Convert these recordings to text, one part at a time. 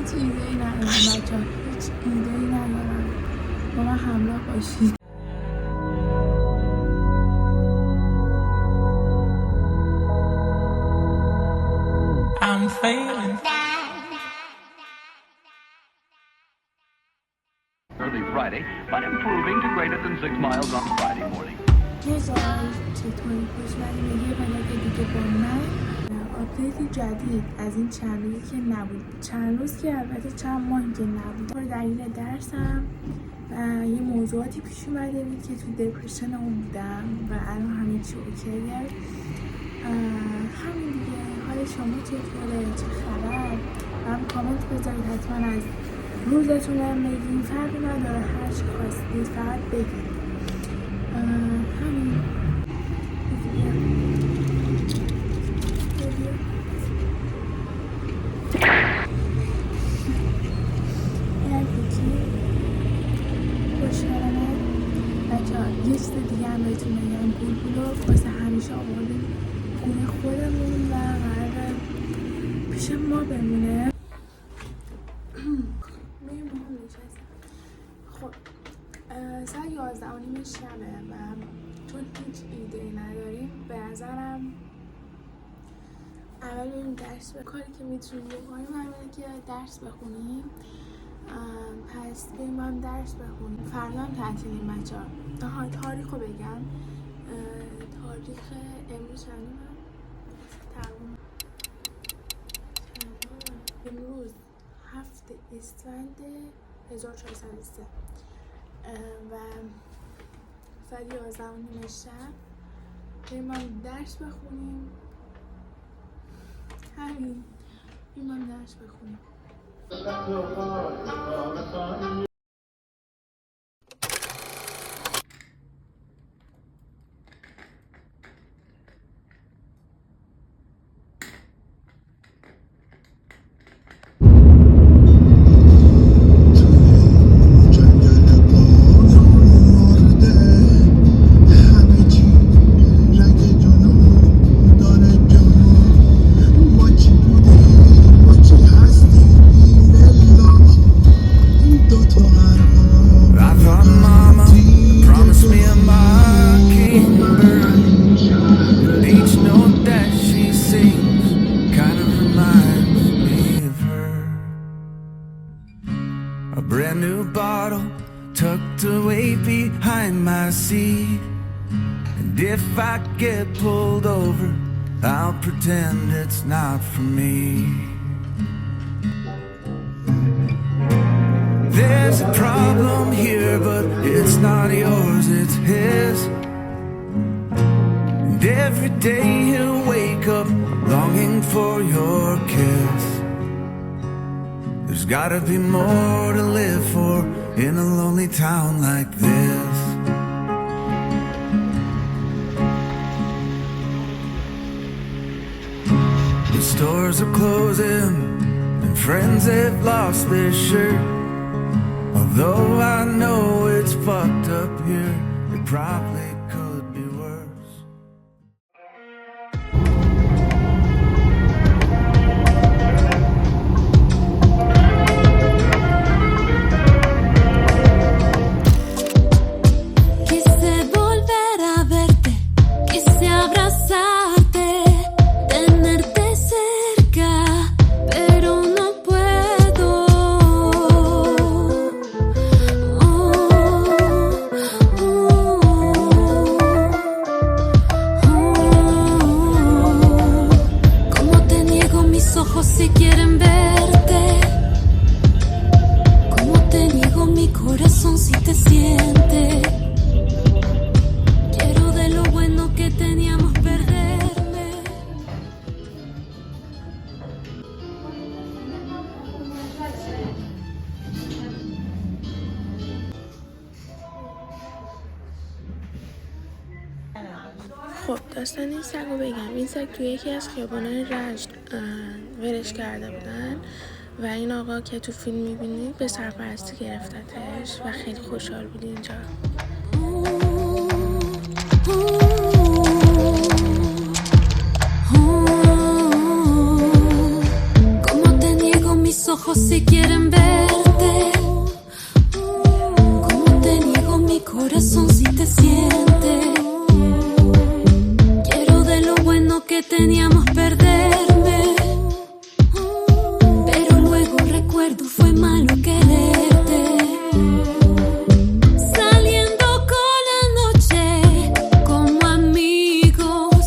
هیچ ایده ای ندارم بچه ها، هیچ ایده ای ندارم. با من همراه باشید. I'm failing. Early Friday, but improving to greater than 6 miles on Friday morning. چطوری خوش اومدید به یه ولاگ دیگه با من. آپدیت جدید از این چند روزی که نبود، چند روز که البته چند ماهی که نبود، به دلیل درسم و یه موضوعاتی پیش اومده بود که تو دپرشن اون بودم و الان همه چی اوکیه. همین دیگه. حال شما چطوره؟ چه خبر؟ هم کامنت بذارید حتما، از روزتونم بگین، فرقی نداره، هر چی خواستید فقط بگید. همین یه چیز دیگه هم بهتون بگم، بولبولو واسه همیشه آوردیم خونه خودمون و قراره پیش ما بمونه. خب ساعت 11:30 شبه و چون هیچ ایده نداریم به نظرم اول بریم درس کاری که میتونیم بکنیم همینه که درس بخونیم. پس بریم هم درس بخونیم. فردا هم تعطیلیم بچه‌ها. تاریخ رو بگم. تاریخ امروز امروز 7 اسفند 1403 و ساعت 11:30 شب بریم هم درس بخونیم. همین، بریم هم درس بخونیم. Brand new bottle tucked away behind my seat. And if I get pulled over, I'll pretend it's not for me. There's a problem here, but it's not yours, it's his. And every day he'll wake up longing for your kiss. There's gotta be more to live for in a lonely town like this. The stores are closing and friends have lost their shirt. Although I know it's fucked up here, it probably could be worse. Si quieren verte, como te niego mi corazón si te siente. Quiero de lo bueno que teníamos perderme. خب داستان این سگ رو بگم. این سگ توی یکی از خیابان‌های رشت ولش کرده بودن و این آقا که تو فیلم میبینید به سرپرستی گرفتتش و خیلی خوشحال بود اینجا. ojos si quieren verte. Como te niego mi corazón si te siente. Quiero de lo bueno que teníamos perderme. Pero luego recuerdo fue malo quererte. Saliendo con la noche como amigos.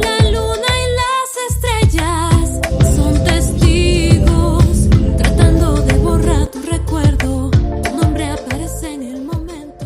La luna y las estrellas son testigos. Tratando de borrar tu recuerdo, tu nombre aparece en el momento.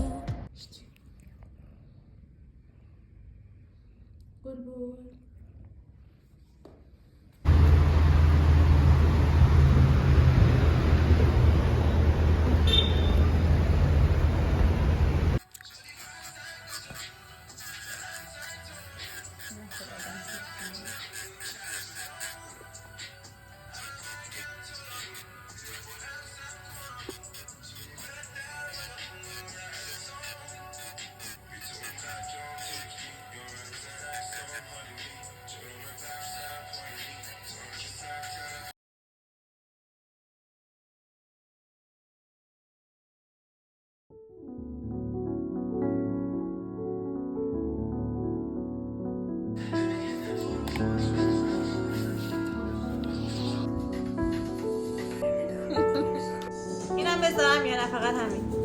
اینم بذارم یا نه فقط همین؟